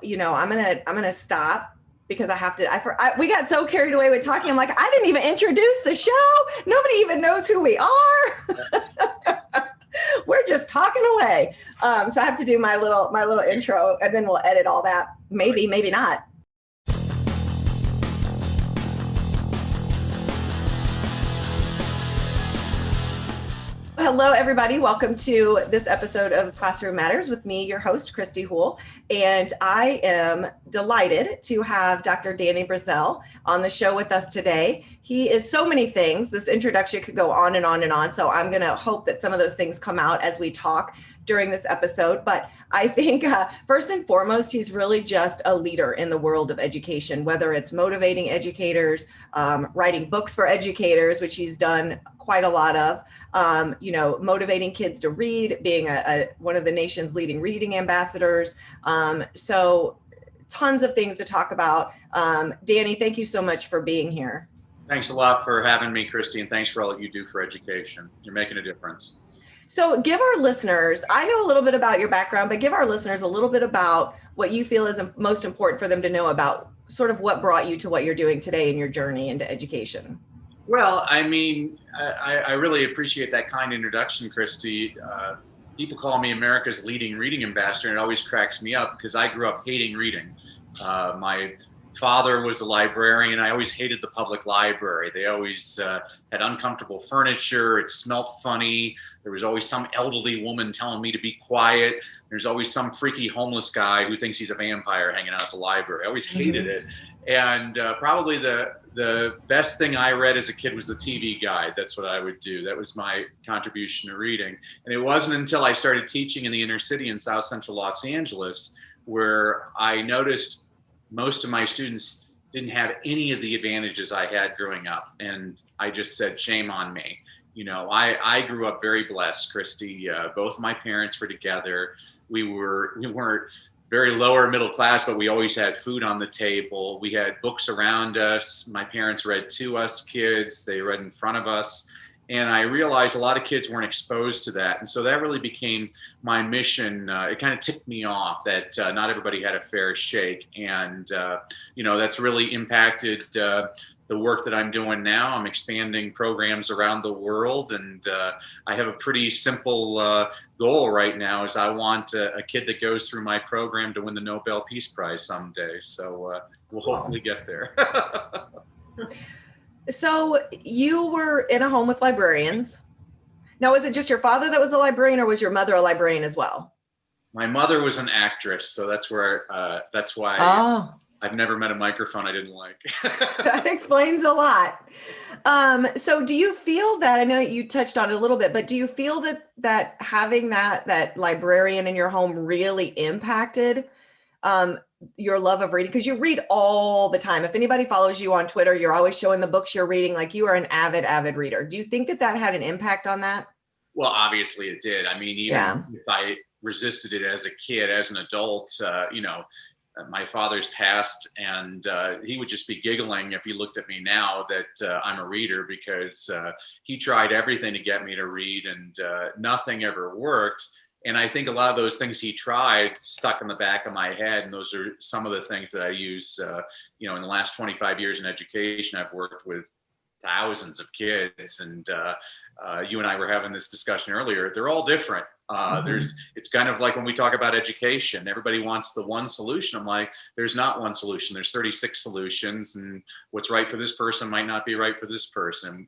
I'm gonna stop because I have to. We got so carried away with talking. I'm like, I didn't even introduce the show. Nobody even knows who we are. We're just talking away. So I have to do my little intro, and then we'll edit all that. Maybe not. Hello, everybody. Welcome to this episode of Classroom Matters with me, your host, Christy Houle. And I am delighted to have Dr. Danny Brassell on the show with us today. He is so many things. This introduction could go on and on and on. So I'm going to hope that some of those things come out as we talk during this episode. But I think first and foremost, he's really just a leader in the world of education, whether it's motivating educators, writing books for educators, which he's done quite a lot of, motivating kids to read, being one of the nation's leading reading ambassadors. So tons of things to talk about. Danny, thank you so much for being here. Thanks a lot for having me, Christy, and thanks for all that you do for education. You're making a difference. So give our listeners, I know a little bit about your background, but give our listeners a little bit about what you feel is most important for them to know about sort of what brought you to what you're doing today in your journey into education. Well, I mean, I really appreciate that kind introduction, Christy. People call me America's leading reading ambassador, and it always cracks me up because I grew up hating reading. My father was a librarian. I always hated the public library. They always had uncomfortable furniture. It smelled funny. There was always some elderly woman telling me to be quiet. There's always some freaky homeless guy who thinks he's a vampire hanging out at the library. I always hated it. And probably the best thing I read as a kid was the TV guide. That's what I would do. That was my contribution to reading. And it wasn't until I started teaching in the inner city in South Central Los Angeles where I noticed most of my students didn't have any of the advantages I had growing up. And I just said, shame on me. You know, I grew up very blessed, Christy. Both my parents were together. We weren't very lower middle class, but we always had food on the table. We had books around us. My parents read to us kids. They read in front of us. And I realized a lot of kids weren't exposed to that. And so that really became my mission. It kind of ticked me off that not everybody had a fair shake. And, that's really impacted the work that I'm doing now. I'm expanding programs around the world. And I have a pretty simple goal right now is I want a kid that goes through my program to win the Nobel Peace Prize someday. So we'll hopefully get there. So you were in a home with librarians. Now, was it just your father that was a librarian, or was your mother a librarian as well? My mother was an actress, so that's why I've never met a microphone I didn't like. That explains a lot. So do you feel that, I know you touched on it a little bit, but do you feel that having that librarian in your home really impacted your love of reading? Because you read all the time. If anybody follows you on Twitter, you're always showing the books you're reading. Like, you are an avid reader. Do you think that had an impact on that? Well, obviously it did. I mean, even if I resisted it as a kid, as an adult, my father's passed, and he would just be giggling if he looked at me now that I'm a reader, because he tried everything to get me to read, and nothing ever worked. And I think a lot of those things he tried stuck in the back of my head. And those are some of the things that I use, in the last 25 years in education. I've worked with thousands of kids, and you and I were having this discussion earlier. They're all different. It's kind of like when we talk about education, everybody wants the one solution. I'm like, there's not one solution. There's 36 solutions, and what's right for this person might not be right for this person.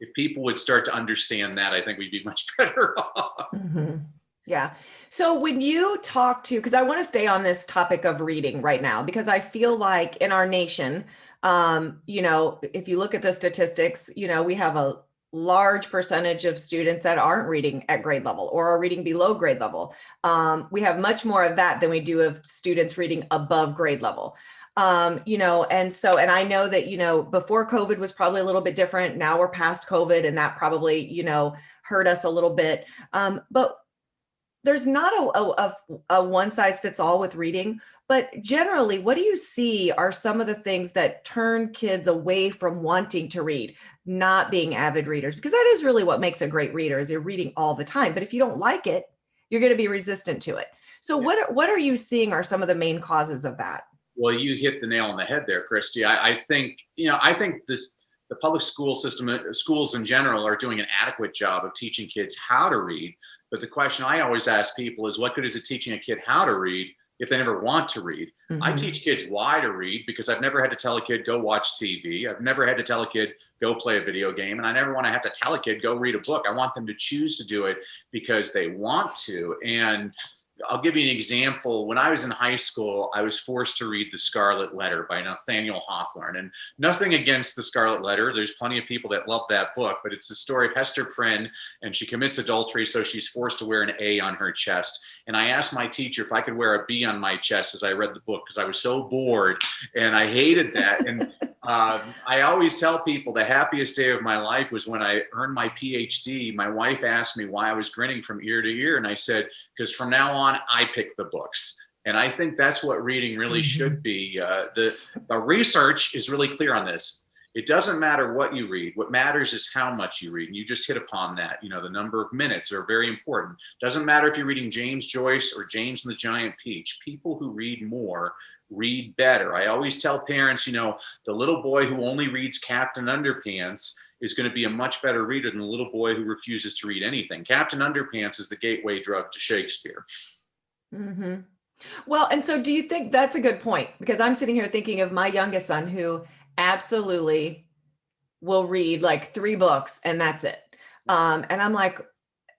If people would start to understand that, I think we'd be much better off. Mm-hmm. Yeah. So when you talk to, because I want to stay on this topic of reading right now, because I feel like in our nation, if you look at the statistics, we have a large percentage of students that aren't reading at grade level or are reading below grade level. We have much more of that than we do of students reading above grade level. And I know that, before COVID was probably a little bit different. Now we're past COVID, and that probably, hurt us a little bit. But there's not a one size fits all with reading, but generally, what do you see are some of the things that turn kids away from wanting to read, not being avid readers? Because that is really what makes a great reader, is you're reading all the time. But if you don't like it, you're going to be resistant to it. So Yeah. what are you seeing are some of the main causes of that? Well, you hit the nail on the head there, Christy. I think, I think the public school system, schools in general, are doing an adequate job of teaching kids how to read. But the question I always ask people is, what good is it teaching a kid how to read if they never want to read? I teach kids why to read because I've never had to tell a kid, go watch TV. I've never had to tell a kid, go play a video game. And I never want to have to tell a kid, go read a book. I want them to choose to do it because they want to. And I'll give you an example. When I was in high school, I was forced to read The Scarlet Letter by Nathaniel Hawthorne. And nothing against The Scarlet Letter. There's plenty of people that love that book, but it's the story of Hester Prynne, and she commits adultery, so she's forced to wear an A on her chest. And I asked my teacher if I could wear a B on my chest as I read the book, because I was so bored and I hated that. And I always tell people the happiest day of my life was when I earned my PhD. My wife asked me why I was grinning from ear to ear. And I said, because from now on, I pick the books. And I think that's what reading really should be. The research is really clear on this. It doesn't matter what you read. What matters is how much you read. And you just hit upon that. The number of minutes are very important. Doesn't matter if you're reading James Joyce or James and the Giant Peach. People who read more read better. I always tell parents, the little boy who only reads Captain Underpants is going to be a much better reader than the little boy who refuses to read anything. Captain Underpants is the gateway drug to Shakespeare. Well, and so do you think that's a good point? Because I'm sitting here thinking of my youngest son who absolutely will read like 3 books and that's it. And I'm like,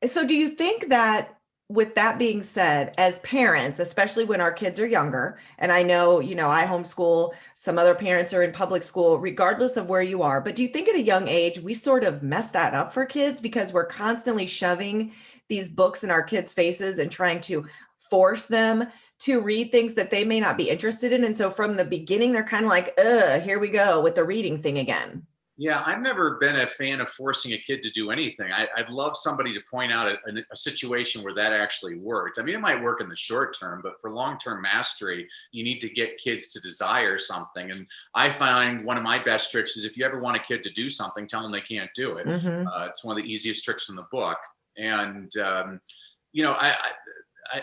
so do you think that, with that being said, as parents, especially when our kids are younger, and I know, I homeschool, some other parents are in public school, regardless of where you are, but do you think at a young age, we sort of mess that up for kids because we're constantly shoving these books in our kids' faces and trying to force them to read things that they may not be interested in? And so from the beginning, they're kind of like, here we go with the reading thing again. Yeah, I've never been a fan of forcing a kid to do anything. I'd love somebody to point out a situation where that actually worked. I mean, it might work in the short term, but for long-term mastery, you need to get kids to desire something. And I find one of my best tricks is if you ever want a kid to do something, tell them they can't do it. It's one of the easiest tricks in the book. And,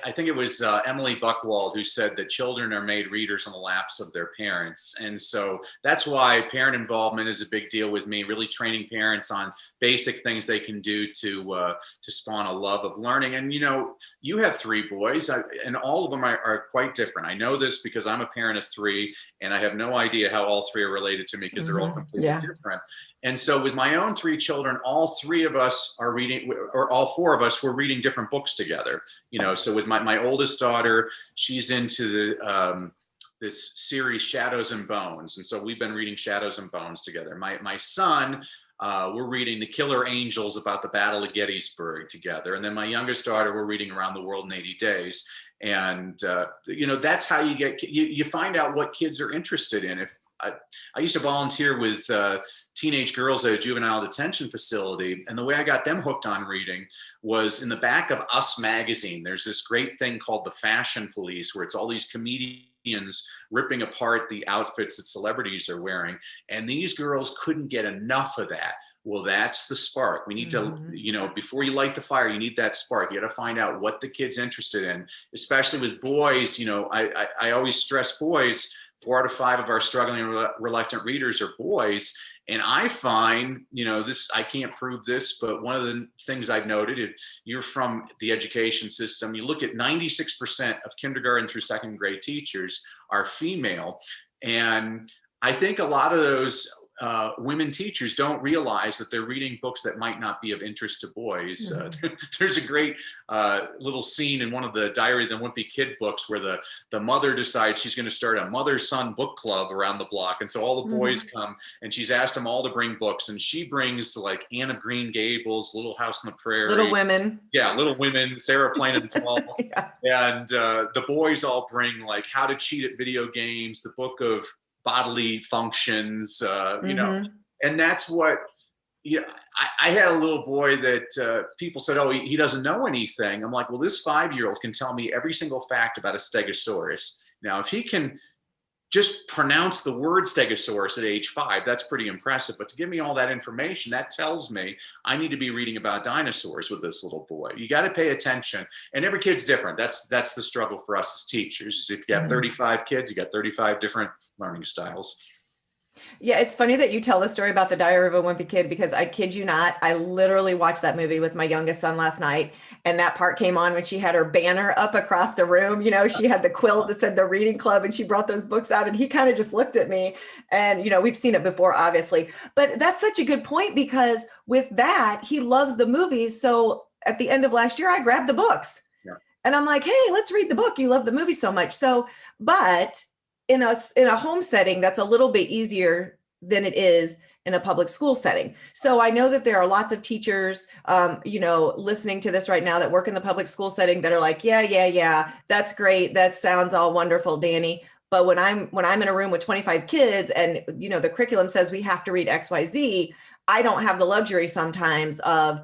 I think it was Emily Buchwald who said that children are made readers on the laps of their parents. And so that's why parent involvement is a big deal with me, really training parents on basic things they can do to spawn a love of learning. And, you have 3 boys and all of them are quite different. I know this because I'm a parent of 3 and I have no idea how all 3 are related to me because they're all completely different. And so with my own 3 children, all 3 of us are reading, or all 4 of us were reading different books together. So with my oldest daughter, she's into this series Shadows and Bones. And so we've been reading Shadows and Bones together. My son, we're reading The Killer Angels about the Battle of Gettysburg together. And then my youngest daughter, we're reading Around the World in 80 Days. And, that's how you find out what kids are interested in. If I used to volunteer with teenage girls at a juvenile detention facility. And the way I got them hooked on reading was in the back of Us magazine. There's this great thing called the Fashion Police, where it's all these comedians ripping apart the outfits that celebrities are wearing. And these girls couldn't get enough of that. Well, that's the spark. We need to, before you light the fire, you need that spark. You got to find out what the kid's interested in, especially with boys. I always stress boys. 4 out of 5 of our struggling reluctant readers are boys. And I find, this, I can't prove this, but one of the things I've noted, if you're from the education system, you look at 96% of kindergarten through 2nd grade teachers are female. And I think a lot of those women teachers don't realize that they're reading books that might not be of interest to boys. There's a great little scene in one of the Diary of the Wimpy Kid books where the mother decides she's going to start a mother-son book club around the block. And so all the boys come and she's asked them all to bring books. And she brings like Anne of Green Gables, Little House on the Prairie. Little Women. Yeah, Little Women, Sarah Plain and the 12. And the boys all bring like How to Cheat at Video Games, the book of bodily functions, and that's what, I had a little boy that people said, oh, he doesn't know anything. I'm like, well, this 5-year-old can tell me every single fact about a stegosaurus. Now, if he can just pronounce the word stegosaurus at age 5, that's pretty impressive. But to give me all that information, that tells me I need to be reading about dinosaurs with this little boy. You got to pay attention. And every kid's different. That's the struggle for us as teachers. If you have 35 kids, you got 35 different learning styles. Yeah, it's funny that you tell the story about the Diary of a Wimpy Kid, because I kid you not, I literally watched that movie with my youngest son last night. And that part came on when she had her banner up across the room. You know, she had the quilt that said the reading club, and she brought those books out, and he kind of just looked at me. And, you know, we've seen it before, obviously. But that's such a good point, because with that, he loves the movies. So at the end of last year, I grabbed the books. Yeah. And I'm like, hey, let's read the book. You love the movie so much. So, but in a home setting, that's a little bit easier than it is in a public school setting. So I know that there are lots of teachers, you know, listening to this right now that work in the public school setting that are like, yeah, that's great. That sounds all wonderful, Danny. But when I'm in a room with 25 kids and, you know, the curriculum says we have to read XYZ, I don't have the luxury sometimes of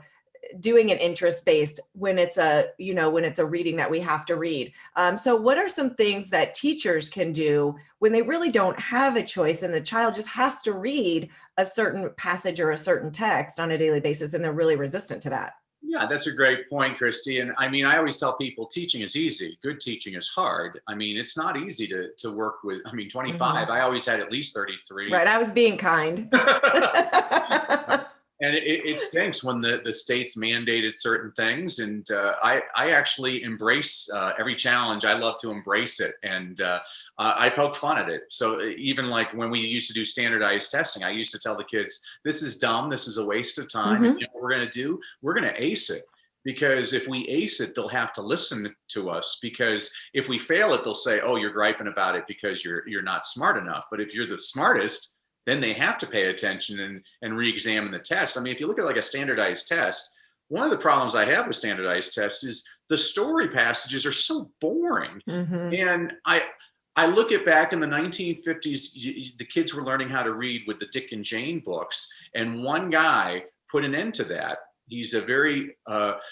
doing an interest-based when it's a reading that we have to read. So what are some things that teachers can do when they really don't have a choice and the child just has to read a certain passage or a certain text on a daily basis, and they're really resistant to that? Yeah, that's a great point, Christy. And I mean, I always tell people teaching is easy. Good teaching is hard. I mean, it's not easy to work with. I mean, 25, I always had at least 33. Right. I was being kind. And it stinks when the states mandated certain things. And I actually embrace every challenge. I love to embrace it. And I poke fun at it. So even like when we used to do standardized testing, I used to tell the kids, this is dumb. This is a waste of time. And you know what we're going to do? We're going to ace it. Because if we ace it, they'll have to listen to us. Because if we fail it, they'll say, oh, you're griping about it because you're not smart enough. But if you're the smartest, then they have to pay attention and re-examine the test. I mean, if you look at like a standardized test, one of the problems I have with standardized tests is the story passages are so boring. And I look at back in the 1950s, the kids were learning how to read with the Dick and Jane books. And one guy put an end to that. He's a very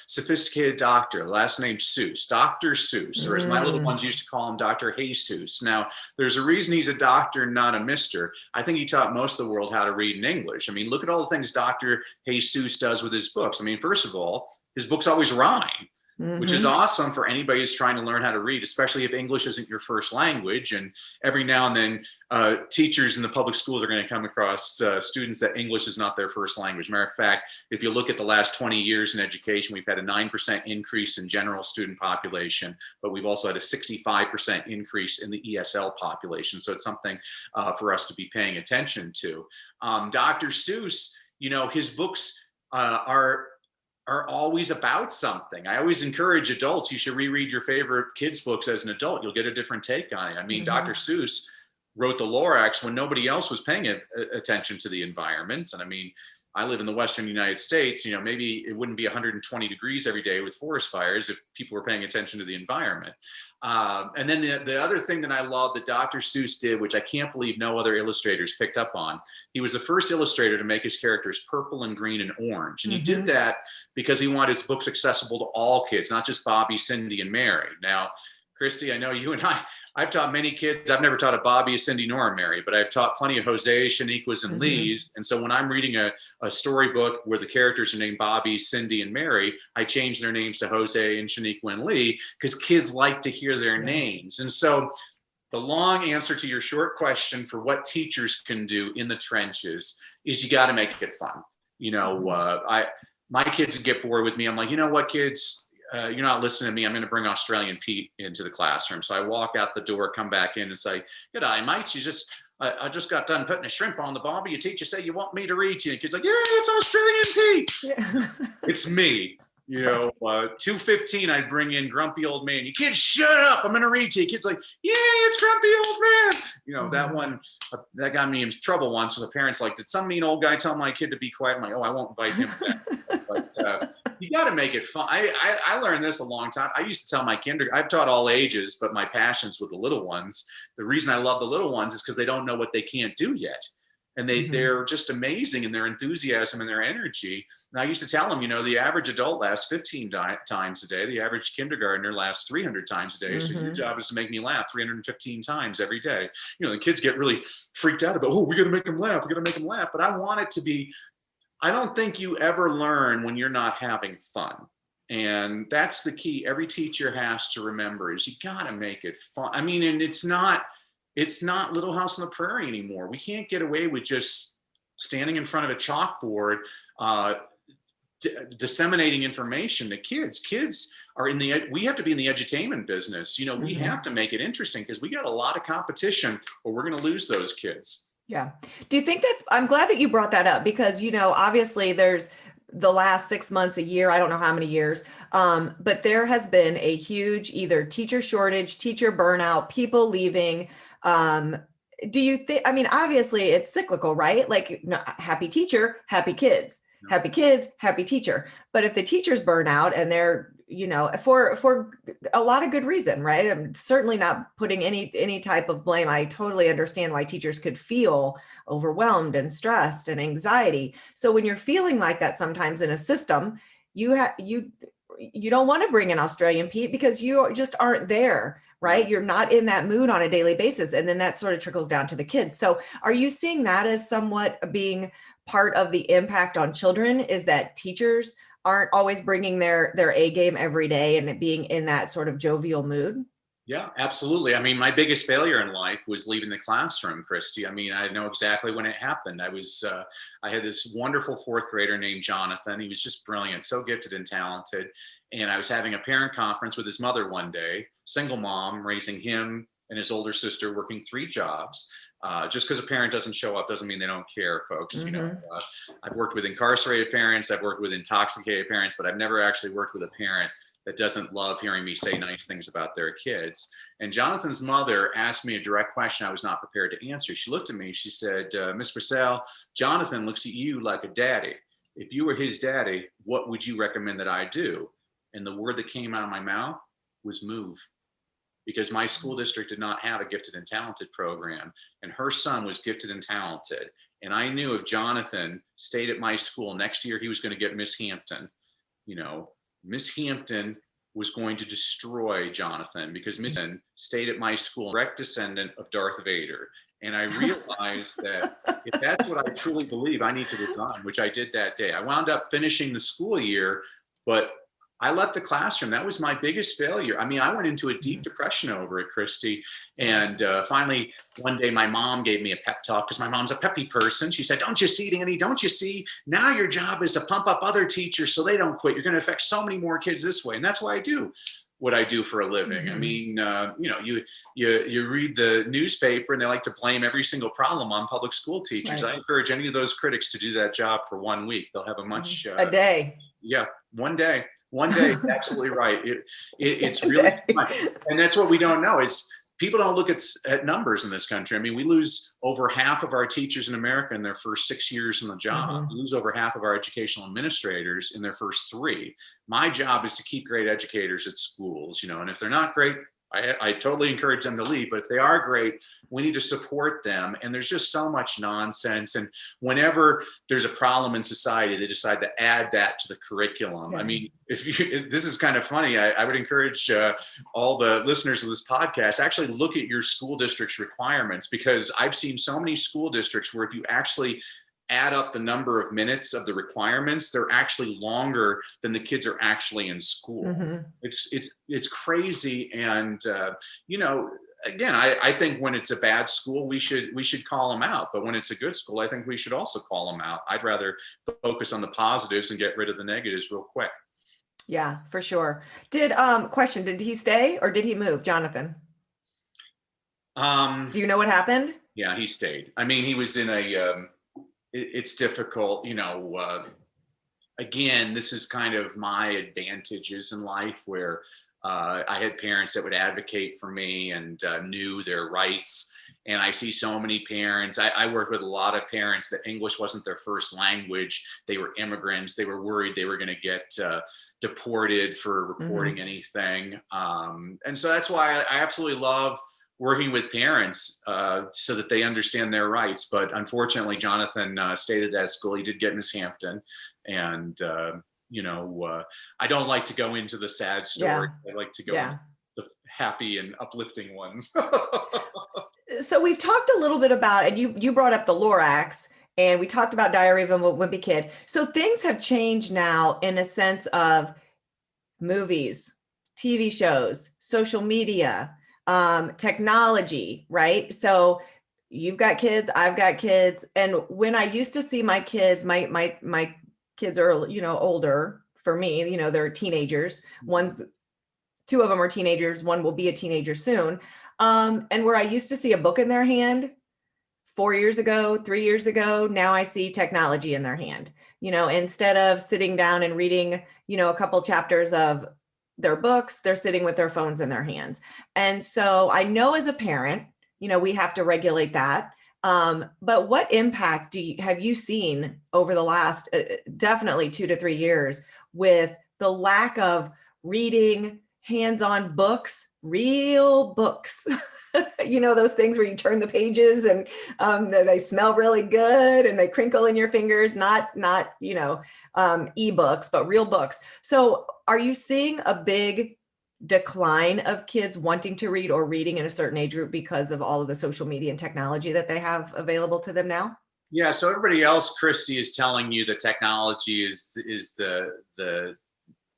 sophisticated doctor, last name Seuss, Dr. Seuss, or as my little ones used to call him, Dr. Jesus. Now, there's a reason he's a doctor, not a mister. I think he taught most of the world how to read in English. I mean, look at all the things Dr. Jesus does with his books. I mean, first of all, his books always rhyme. Which is awesome for anybody who's trying to learn how to read, especially if English isn't your first language. And every now and then, teachers in the public schools are going to come across students that English is not their first language. Matter of fact, if you look at the last 20 years in education, we've had a 9% increase in general student population, but we've also had a 65% increase in the ESL population. So it's something for us to be paying attention to. Dr. Seuss, you know, his books are always about something. I always encourage adults, you should reread your favorite kids' books as an adult. You'll get a different take on it. I mean, Dr. Seuss wrote the Lorax when nobody else was paying attention to the environment. And I mean, I live in the Western United States, you know, maybe it wouldn't be 120 degrees every day with forest fires if people were paying attention to the environment. And then the other thing that I love that Dr. Seuss did, which I can't believe no other illustrators picked up on, he was the first illustrator to make his characters purple and green and orange. And he did that because he wanted his books accessible to all kids, not just Bobby, Cindy, and Mary. Now, Christy, I know you and I've taught many kids. I've never taught a Bobby, a Cindy, nor a Mary, but I've taught plenty of Jose, Shaniquas, and Lees. And so when I'm reading a storybook where the characters are named Bobby, Cindy, and Mary, I change their names to Jose and Shaniqua and Lee because kids like to hear their names. And so the long answer to your short question for what teachers can do in the trenches is you got to make it fun. You know, my kids would get bored with me. I'm like, you know what, kids? You're not listening to me. I'm going to bring Australian Pete into the classroom. So I walk out the door, come back in and say, "G'day, mates. I just got done putting a shrimp on the barbie. Your teacher said you want me to read to you." The kid's like, "Yeah, it's Australian Pete." Yeah. It's me. You know, 2:15, I'd bring in grumpy old man. You kids, shut up. I'm going to read to you. Kid's like, "Yeah, it's grumpy old man." You know, that one, that got me in trouble once with the parents. Like, did some mean old guy tell my kid to be quiet? I'm like, oh, I won't invite him back. But you got to make it fun. I learned this a long time. I used to tell my I've taught all ages, but my passion's with the little ones. The reason I love the little ones is because they don't know what they can't do yet. and Mhm. they're just amazing in their enthusiasm and their energy. And I used to tell them, the average adult laughs 15 times a day. The average kindergartner laughs 300 times a day. So your Mhm. job is to make me laugh 315 times every day. The kids get really freaked out about, oh, we got to make them laugh. We got to make them laugh. But I want it to be, I don't think you ever learn when you're not having fun. And that's the key. Every teacher has to remember is you got to make it fun. I mean, and it's not Little House on the Prairie anymore. We can't get away with just standing in front of a chalkboard, disseminating information to kids. Kids are we have to be in the edutainment business. We have to make it interesting because we got a lot of competition or we're going to lose those kids. Yeah. Do you think I'm glad that you brought that up because, obviously there's the last 6 months, a year, I don't know how many years, but there has been a huge either teacher shortage, teacher burnout, people leaving. Do you think, obviously it's cyclical, right? Like happy teacher, happy kids, happy kids, happy teacher. But if the teachers burn out and they're, for a lot of good reason, right? I'm certainly not putting any type of blame. I totally understand why teachers could feel overwhelmed and stressed and anxiety. So when you're feeling like that sometimes in a system, you don't want to bring in Australian Pete because you just aren't there, right? You're not in that mood on a daily basis. And then that sort of trickles down to the kids. So are you seeing that as somewhat being part of the impact on children, is that teachers aren't always bringing their A game every day and being in that sort of jovial mood? Yeah, absolutely. My biggest failure in life was leaving the classroom, Christy. I know exactly when it happened. I had this wonderful fourth grader named Jonathan. He was just brilliant, so gifted and talented. And I was having a parent conference with his mother one day, single mom, raising him and his older sister, working 3 jobs. Just because a parent doesn't show up doesn't mean they don't care, folks. Mm-hmm. I've worked with incarcerated parents, I've worked with intoxicated parents, but I've never actually worked with a parent that doesn't love hearing me say nice things about their kids. And Jonathan's mother asked me a direct question I was not prepared to answer. She looked at me, she said, Miss Brassell, Jonathan looks at you like a daddy. If you were his daddy, what would you recommend that I do? And the word that came out of my mouth was move. Because my school district did not have a gifted and talented program, and her son was gifted and talented. And I knew if Jonathan stayed at my school next year, he was going to get Miss Hampton. Miss Hampton was going to destroy Jonathan because Miss Hampton stayed at my school, direct descendant of Darth Vader. And I realized that if that's what I truly believe, I need to resign, which I did that day. I wound up finishing the school year, but I left the classroom. That was my biggest failure. I went into a deep depression over it, Christy. And finally, one day, my mom gave me a pep talk because my mom's a peppy person. She said, don't you see, Danny? Don't you see? Now your job is to pump up other teachers so they don't quit. You're going to affect so many more kids this way. And that's why I do what I do for a living. Mm-hmm. You read the newspaper and they like to blame every single problem on public school teachers. Right. I encourage any of those critics to do that job for 1 week. They'll have a day. Yeah, one day. One day, absolutely right. It's really fun. And that's what we don't know is people don't look at numbers in this country. We lose over half of our teachers in America in their first 6 years in the job. Mm-hmm. We lose over half of our educational administrators in their first 3. My job is to keep great educators at schools, and if they're not great, I totally encourage them to leave, but if they are great, we need to support them. And there's just so much nonsense. And whenever there's a problem in society, they decide to add that to the curriculum. Yeah. This is kind of funny. I would encourage all the listeners of this podcast, actually look at your school district's requirements, because I've seen so many school districts where if you actually add up the number of minutes of the requirements, they're actually longer than the kids are actually in school. Mm-hmm. It's crazy. And again, I think when it's a bad school, we should call them out. But when it's a good school, I think we should also call them out. I'd rather focus on the positives and get rid of the negatives real quick. Yeah, for sure. Did he stay or did he move, Jonathan? Do you know what happened? Yeah, he stayed. He was in it's difficult, again, this is kind of my advantages in life where I had parents that would advocate for me and knew their rights. And I see so many parents, I worked with a lot of parents that English wasn't their first language. They were immigrants. They were worried they were going to get deported for reporting anything. And so that's why I absolutely love working with parents so that they understand their rights. But unfortunately, Jonathan stayed at that school. He did get Miss Hampton, and I don't like to go into the sad story. Yeah. I like to go Yeah. into the happy and uplifting ones. So we've talked a little bit about, and you brought up the Lorax, and we talked about Diary of a Wimpy Kid. So things have changed now in a sense of movies, TV shows, social media, technology, right? So you've got kids, I've got kids, and when I used to see my kids, my kids are older for me. They're teenagers. Two of them are teenagers. One will be a teenager soon. And where I used to see a book in their hand 4 years ago, 3 years ago, now I see technology in their hand. Instead of sitting down and reading, a couple chapters of their books, they're sitting with their phones in their hands. And so I know as a parent, we have to regulate that. But what impact have you seen over the last definitely 2 to 3 years with the lack of reading, hands-on books, real books? Those things where you turn the pages and they smell really good and they crinkle in your fingers, not ebooks, but real books. So are you seeing a big decline of kids wanting to read or reading in a certain age group because of all of the social media and technology that they have available to them now? Yeah. So everybody else, Christy, is telling you that technology is the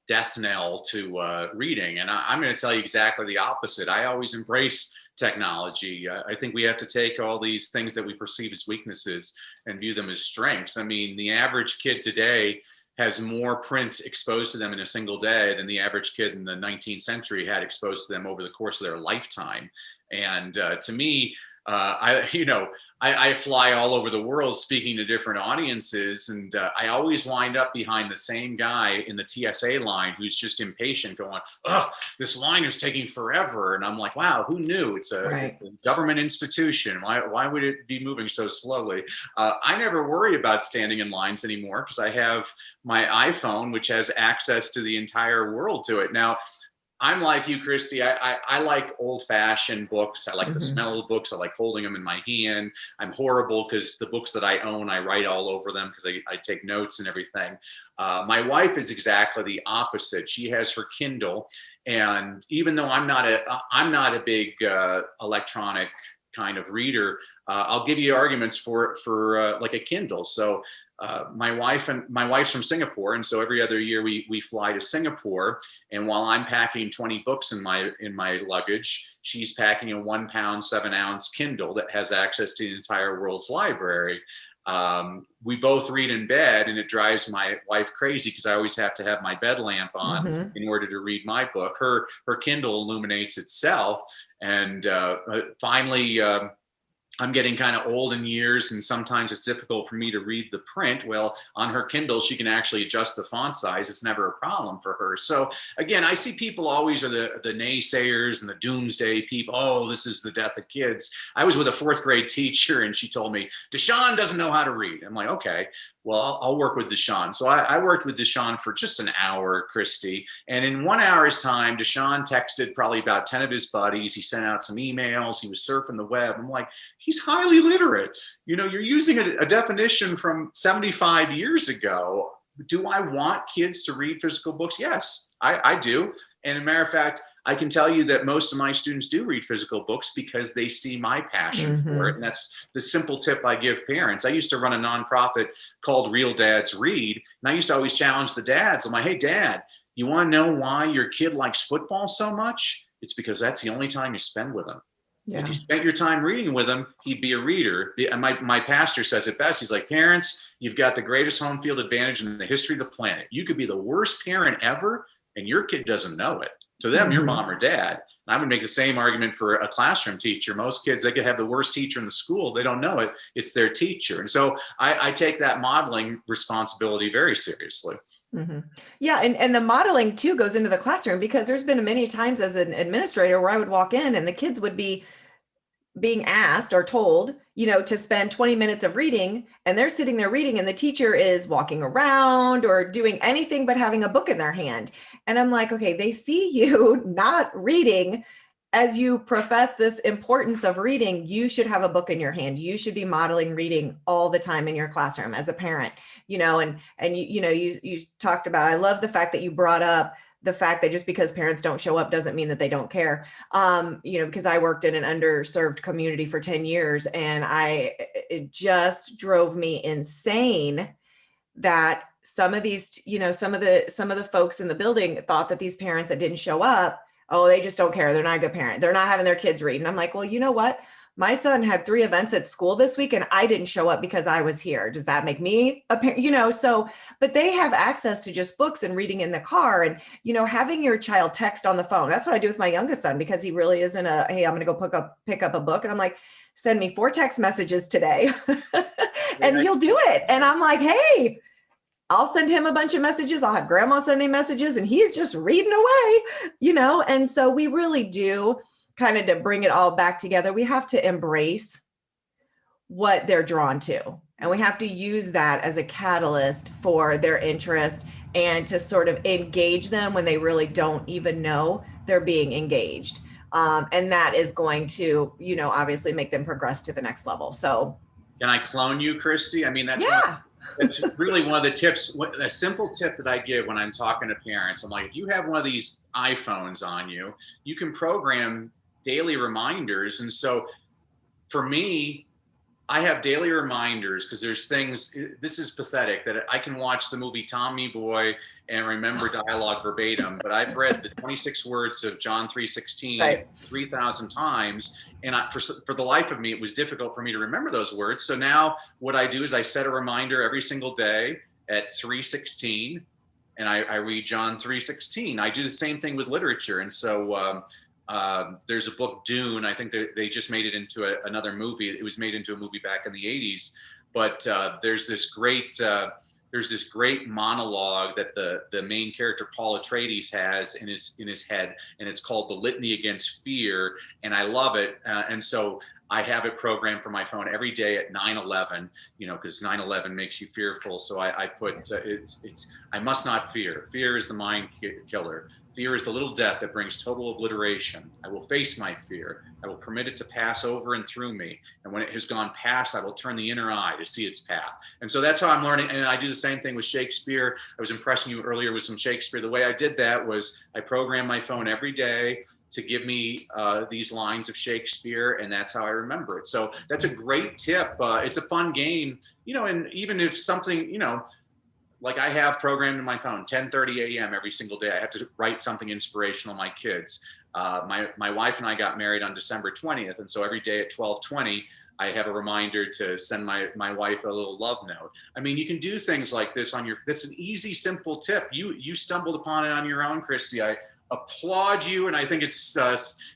death knell to reading. And I'm going to tell you exactly the opposite. I always embrace technology. I think we have to take all these things that we perceive as weaknesses and view them as strengths. I mean, the average kid today has more print exposed to them in a single day than the average kid in the 19th century had exposed to them over the course of their lifetime. And to me, I fly all over the world speaking to different audiences, and I always wind up behind the same guy in the TSA line who's just impatient, going, "Oh, this line is taking forever." And I'm like, "Wow, who knew? It's a government institution. Why would it be moving so slowly?" I never worry about standing in lines anymore because I have my iPhone, which has access to the entire world to it. Now, I'm like you, Christy. I like old-fashioned books. I like the smell of books. I like holding them in my hand. I'm horrible because the books that I own, I write all over them because I take notes and everything. My wife is exactly the opposite. She has her Kindle, and even though I'm not a big electronic kind of reader, I'll give you arguments for like a Kindle. So my wife's from Singapore, and so every other year we fly to Singapore. And while I'm packing 20 books in my luggage, she's packing a 1 pound 7 ounce Kindle that has access to the entire world's library. We both read in bed, and it drives my wife crazy because I always have to have my bed lamp on in order to read my book. Her Kindle illuminates itself, and finally. I'm getting kind of old in years, and sometimes it's difficult for me to read the print. Well, on her Kindle, she can actually adjust the font size. It's never a problem for her. So again, I see people always are the naysayers and the doomsday people. Oh, this is the death of kids. I was with a 4th grade teacher, and she told me, Deshaun doesn't know how to read. I'm like, okay, well, I'll work with Deshaun. So I worked with Deshaun for just an hour, Christy. And in 1 hour's time, Deshaun texted probably about 10 of his buddies. He sent out some emails. He was surfing the web. I'm like, he's highly literate. You're using a definition from 75 years ago. Do I want kids to read physical books? Yes, I do. And as a matter of fact, I can tell you that most of my students do read physical books because they see my passion for it. And that's the simple tip I give parents. I used to run a nonprofit called Real Dads Read. And I used to always challenge the dads. I'm like, hey, Dad, you want to know why your kid likes football so much? It's because that's the only time you spend with him. Yeah. If you spent your time reading with him, he'd be a reader. And my pastor says it best. He's like, parents, you've got the greatest home field advantage in the history of the planet. You could be the worst parent ever, and your kid doesn't know it. To them, your mom or dad. And I would make the same argument for a classroom teacher. Most kids, they could have the worst teacher in the school. They don't know it. It's their teacher. And so I take that modeling responsibility very seriously. Yeah. And the modeling too goes into the classroom, because there's been many times as an administrator where I would walk in and the kids would be being asked or told, to spend 20 minutes of reading, and they're sitting there reading, and the teacher is walking around or doing anything but having a book in their hand. And I'm like, okay, they see you not reading, as you profess this importance of reading, you should have a book in your hand. You should be modeling reading all the time in your classroom as a parent, and you talked about, I love the fact that you brought up the fact that just because parents don't show up doesn't mean that they don't care. Because I worked in an underserved community for 10 years, and it just drove me insane that some of these, some of the folks in the building thought that these parents that didn't show up, oh, they just don't care. They're not a good parent. They're not having their kids read. And I'm like, well, you know what? My son had 3 events at school this week and I didn't show up because I was here. Does that make me a parent? So, but they have access to just books and reading in the car, and, having your child text on the phone. That's what I do with my youngest son, because he really isn't hey, I'm going to go pick up a book. And I'm like, send me 4 text messages today. And he'll do it. And I'm like, hey, I'll send him a bunch of messages. I'll have grandma send me messages, and he's just reading away, And so we really do, kind of, to bring it all back together, we have to embrace what they're drawn to. And we have to use that as a catalyst for their interest, and to sort of engage them when they really don't even know they're being engaged. And that is going to, obviously make them progress to the next level. So can I clone you, Christy? I mean, that's really one of the tips, a simple tip that I give when I'm talking to parents. I'm like, if you have one of these iPhones on you, you can program daily reminders. And so for me, I have daily reminders because there's things, this is pathetic, that I can watch the movie Tommy Boy and remember dialogue verbatim, but I've read the 26 words of John 3:16 3,000 times. And for the life of me, it was difficult for me to remember those words. So now what I do is I set a reminder every single day at 3:16, and I read John 3:16. I do the same thing with literature. And so there's a book, Dune. I think they just made it into another movie. It was made into a movie back in the 80s. But there's this great monologue that the main character, Paul Atreides, has in his head, and it's called The Litany Against Fear, and I love it. And so I have it programmed for my phone every day at 9/11, because 9/11 makes you fearful. So I put I must not fear. Fear is the mind killer. Fear is the little death that brings total obliteration. I will face my fear. I will permit it to pass over and through me. And when it has gone past, I will turn the inner eye to see its path. And so that's how I'm learning. And I do the same thing with Shakespeare. I was impressing you earlier with some Shakespeare. The way I did that was I programmed my phone every day to give me these lines of Shakespeare, and that's how I remember it. So that's a great tip. It's a fun game, and even if something, like I have programmed in my phone, 10:30 a.m. every single day, I have to write something inspirational to my kids. My wife and I got married on December 20th, and so every day at 12:20, I have a reminder to send my wife a little love note. I mean, you can do things like this that's an easy, simple tip. You stumbled upon it on your own, Christy. I applaud you, and I think it's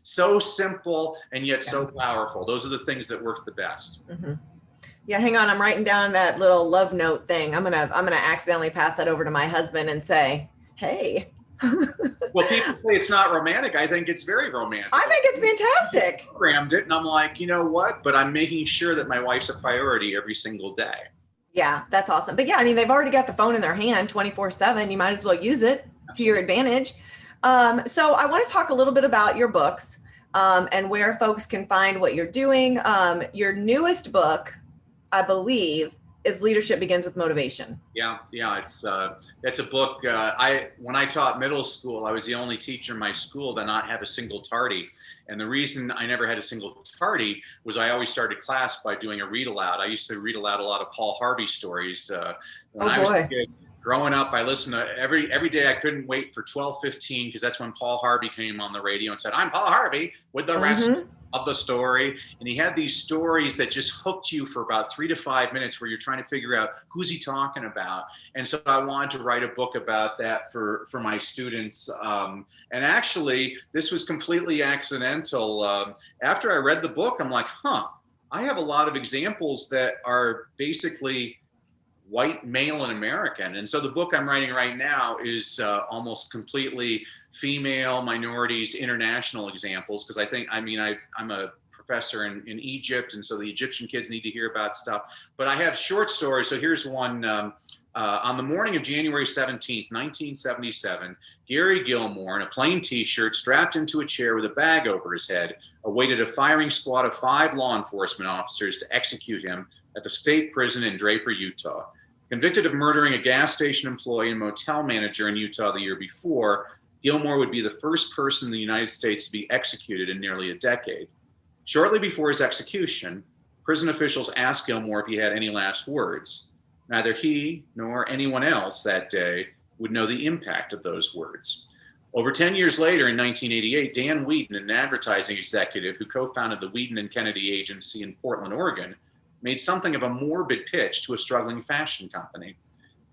so simple and yet so powerful. Those are the things that work the best. Mm-hmm. Yeah, hang on. I'm writing down that little love note thing. I'm gonna accidentally pass that over to my husband and say, hey. Well, people say it's not romantic. I think it's very romantic. I think it's fantastic. I programmed it, and I'm like, you know what? But I'm making sure that my wife's a priority every single day. Yeah, that's awesome. But yeah, I mean, they've already got the phone in their hand 24/7. You might as well use it to your advantage. So I want to talk a little bit about your books, and where folks can find what you're doing. Your newest book, I believe, is Leadership Begins with Motivation. Yeah. It's a book. When I taught middle school, I was the only teacher in my school to not have a single tardy. And the reason I never had a single tardy was I always started class by doing a read aloud. I used to read aloud a lot of Paul Harvey stories when I was a kid. Growing up, I listened to every day. I couldn't wait for 12:15 because that's when Paul Harvey came on the radio and said, "I'm Paul Harvey," with the rest of the story. And he had these stories that just hooked you for about 3 to 5 minutes, where you're trying to figure out who's he talking about. And so I wanted to write a book about that for my students. And actually, this was completely accidental. After I read the book, I'm like, I have a lot of examples that are basically white, male, and American. And so the book I'm writing right now is almost completely female, minorities, international examples, because I'm a professor in Egypt, and so the Egyptian kids need to hear about stuff. But I have short stories. So here's one On the morning of January 17th, 1977, Gary Gilmore, in a plain t-shirt, strapped into a chair with a bag over his head, awaited a firing squad of 5 law enforcement officers to execute him at the state prison in Draper, Utah. Convicted of murdering a gas station employee and motel manager in Utah the year before, Gilmore would be the first person in the United States to be executed in nearly a decade. Shortly before his execution, prison officials asked Gilmore if he had any last words. Neither he nor anyone else that day would know the impact of those words. Over 10 years later, in 1988, Dan Wheaton, an advertising executive who co-founded the Wheaton and Kennedy Agency in Portland, Oregon, made something of a morbid pitch to a struggling fashion company.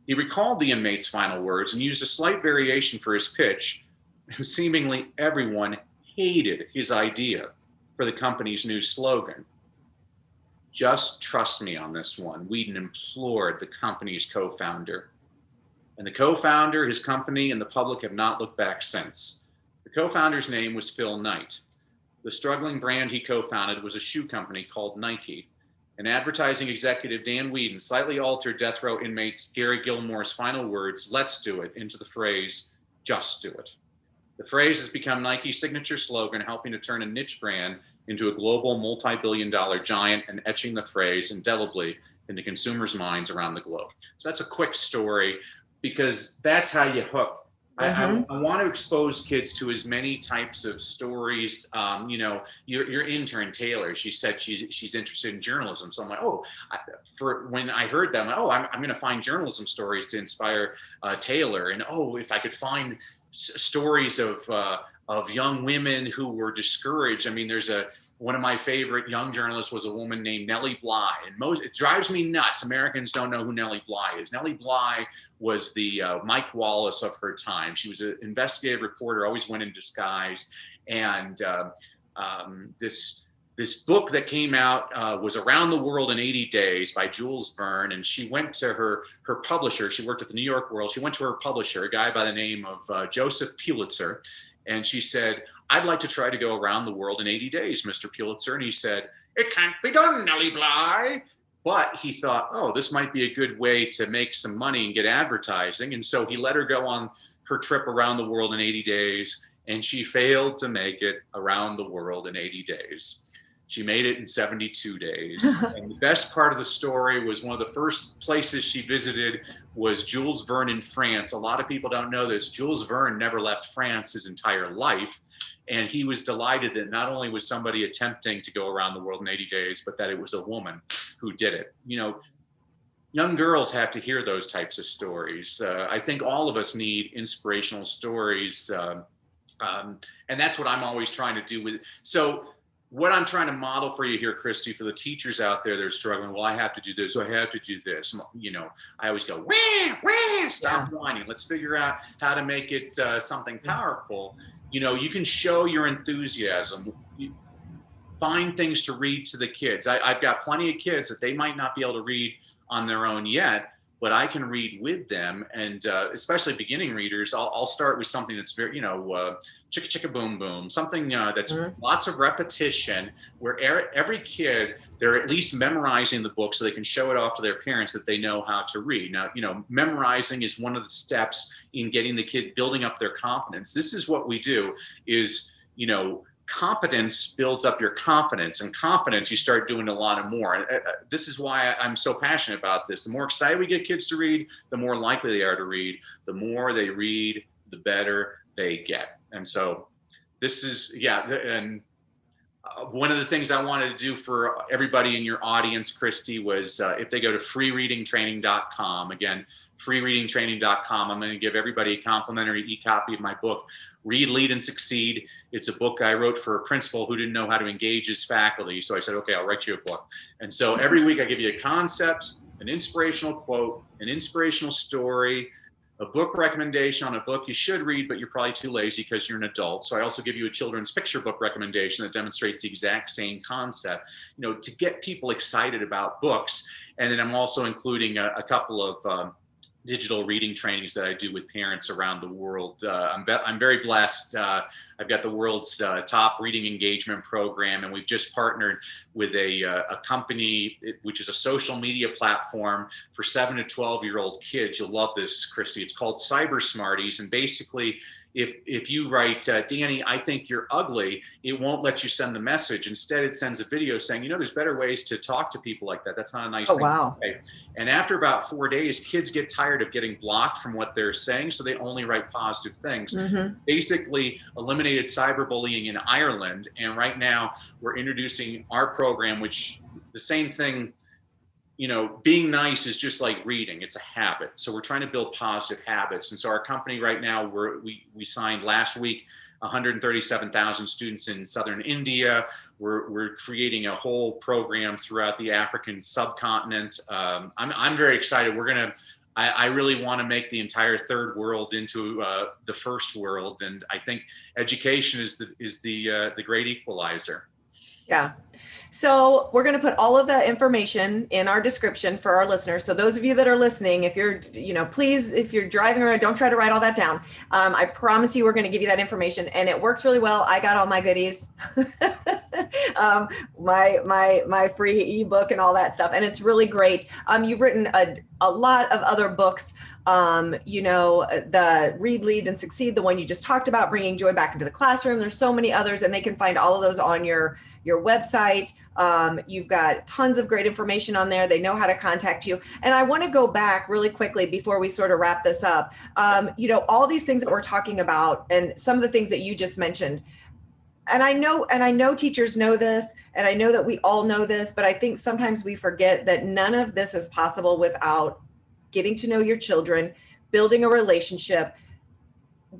He recalled the inmate's final words and used a slight variation for his pitch, and seemingly everyone hated his idea for the company's new slogan. Just trust me on this one, Wheaton implored the company's co-founder. And the co-founder, his company, and the public have not looked back since. The co-founder's name was Phil Knight. The struggling brand he co-founded was a shoe company called Nike. And advertising executive Dan Wheaton slightly altered death row inmates Gary Gilmore's final words, "Let's do it," into the phrase, "Just do it." The phrase has become Nike's signature slogan, helping to turn a niche brand into a global multi-billion-dollar giant and etching the phrase indelibly into consumers' minds around the globe. So that's a quick story, because that's how you hook. I want to expose kids to as many types of stories. Your intern Taylor, she said she's interested in journalism. So I'm like, when I heard that, I'm going to find journalism stories to inspire Taylor. And if I could find stories of young women who were discouraged. I mean, one of my favorite young journalists was a woman named Nellie Bly. And it drives me nuts. Americans don't know who Nellie Bly is. Nellie Bly was the Mike Wallace of her time. She was an investigative reporter, always went in disguise. And this book that came out was Around the World in 80 Days by Jules Verne. And she went to her publisher. She worked at the New York World. She went to her publisher, a guy by the name of Joseph Pulitzer. And she said, "I'd like to try to go around the world in 80 days, Mr. Pulitzer." And he said, "It can't be done, Nellie Bly." But he thought, this might be a good way to make some money and get advertising. And so he let her go on her trip around the world in 80 days. And she failed to make it around the world in 80 days. She made it in 72 days. And the best part of the story was one of the first places she visited was Jules Verne in France. A lot of people don't know this. Jules Verne never left France his entire life. And he was delighted that not only was somebody attempting to go around the world in 80 days, but that it was a woman who did it. Young girls have to hear those types of stories. I think all of us need inspirational stories. And that's what I'm always trying to do with it. So what I'm trying to model for you here, Christy, for the teachers out there that are struggling, well, I have to do this, or I have to do this. I always go, stop whining. Let's figure out how to make it something powerful. You can show your enthusiasm. Find things to read to the kids. I've got plenty of kids that they might not be able to read on their own yet, but I can read with them. And especially beginning readers, I'll start with something that's very, chicka chicka boom boom, something that's lots of repetition, where every kid, they're at least memorizing the book so they can show it off to their parents that they know how to read. Now, memorizing is one of the steps in getting the kid building up their confidence. This is what we do is, competence builds up your confidence, and confidence, you start doing a lot of more. And this is why I'm so passionate about this. The more excited we get kids to read, the more likely they are to read. The more they read, the better they get. And so this is, and one of the things I wanted to do for everybody in your audience, Christy, was if they go to freereadingtraining.com, again, freereadingtraining.com, I'm going to give everybody a complimentary e-copy of my book, Read, Lead, and Succeed. It's a book I wrote for a principal who didn't know how to engage his faculty. So I said, okay, I'll write you a book. And so every week I give you a concept, an inspirational quote, an inspirational story, a book recommendation on a book you should read, but you're probably too lazy because you're an adult. So I also give you a children's picture book recommendation that demonstrates the exact same concept, to get people excited about books. And then I'm also including a couple of digital reading trainings that I do with parents around the world. I'm very blessed. I've got the world's top reading engagement program, and we've just partnered with a company, which is a social media platform for 7 to 12-year-old kids. You'll love this, Christy. It's called Cyber Smarties, and basically, if you write, Danny, I think you're ugly, it won't let you send the message. Instead, it sends a video saying, there's better ways to talk to people like that. That's not a nice thing wow. to say. And after about 4 days, kids get tired of getting blocked from what they're saying, so they only write positive things. Basically eliminated cyberbullying in Ireland. And right now we're introducing our program, which the same thing, being nice is just like reading. It's a habit. So we're trying to build positive habits. And so our company right now, we signed last week 137,000 students in southern India. We're creating a whole program throughout the African subcontinent. I'm very excited. I really want to make the entire third world into the first world. And I think education is the great equalizer. Yeah. So we're going to put all of that information in our description for our listeners. So those of you that are listening, if you're, please, if you're driving around, don't try to write all that down. I promise you, we're going to give you that information, and it works really well. I got all my goodies, my free ebook and all that stuff. And it's really great. You've written a lot of other books, the Read, Lead, and Succeed, the one you just talked about, bringing joy back into the classroom. There's so many others, and they can find all of those on your website. You've got tons of great information on there. They know how to contact you. And I want to go back really quickly before we sort of wrap this up. All these things that we're talking about and some of the things that you just mentioned. And I know teachers know this, and I know that we all know this, but I think sometimes we forget that none of this is possible without getting to know your children, building a relationship,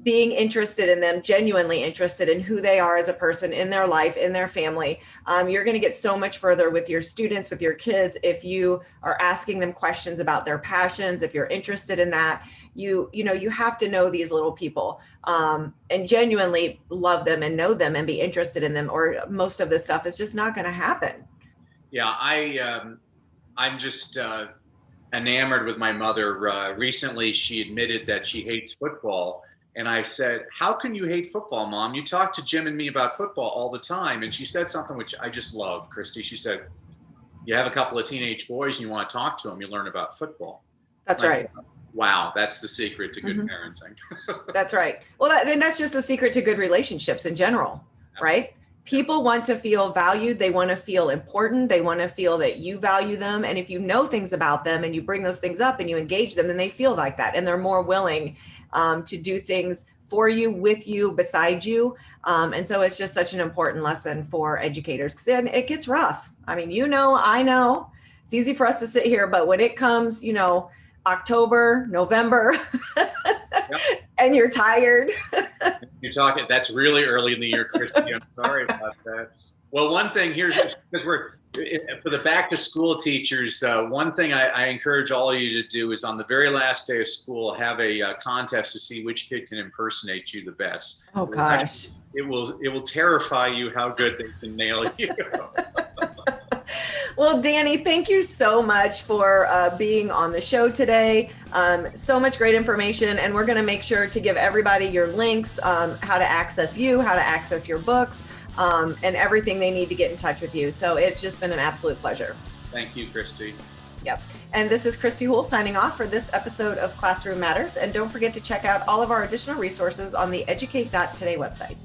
being interested in them, genuinely interested in who they are as a person, in their life, in their family. You're going to get so much further with your students, with your kids, if you are asking them questions about their passions. If you're interested in that, you have to know these little people, and genuinely love them and know them and be interested in them, or most of this stuff is just not going to happen. Yeah, I'm just enamored with my mother. Recently, she admitted that she hates football. And I said, how can you hate football, Mom? You talk to Jim and me about football all the time. And she said something which I just love, Christy. She said, you have a couple of teenage boys and you want to talk to them, you learn about football. That's right. Wow, that's the secret to good parenting. That's right. Well, then that's just the secret to good relationships in general, right? People want to feel valued. They want to feel important. They want to feel that you value them. And if you know things about them and you bring those things up and you engage them, then they feel like that. And they're more willing to do things for you, with you, beside you. And so it's just such an important lesson for educators, because then it gets rough. I mean, I know it's easy for us to sit here, but when it comes, October, November, and you're tired. You're talking, that's really early in the year, Christy. I'm sorry about that. Well, one thing here's, because for the back to school teachers, one thing I encourage all of you to do is on the very last day of school, have a contest to see which kid can impersonate you the best. Oh gosh. It will terrify you how good they can nail you. Well, Danny, thank you so much for being on the show today. So much great information, and we're going to make sure to give everybody your links, how to access you, how to access your books, and everything they need to get in touch with you. So it's just been an absolute pleasure. Thank you, Christy. Yep. And this is Christy Houle signing off for this episode of Classroom Matters. And don't forget to check out all of our additional resources on the educate.today website.